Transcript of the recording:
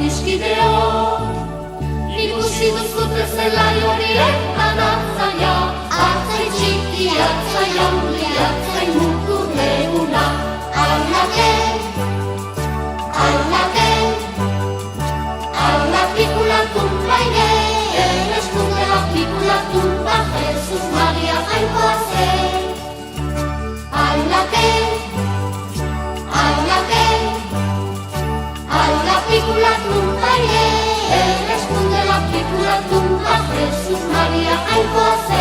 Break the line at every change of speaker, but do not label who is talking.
iskideok. Ikusi duzute zelai horiek anatzaia, atzai txiki, atzai handi, atzai mutur leguna. Aldake, aldake, alda pikulatun baine, erreskundela pikulatun ba, Jesus Maria jainkoa zen. Aldake, aldake, alda pikulatun baine, erreskundela pikulatun ba, Jesus Maria jainkoa zen.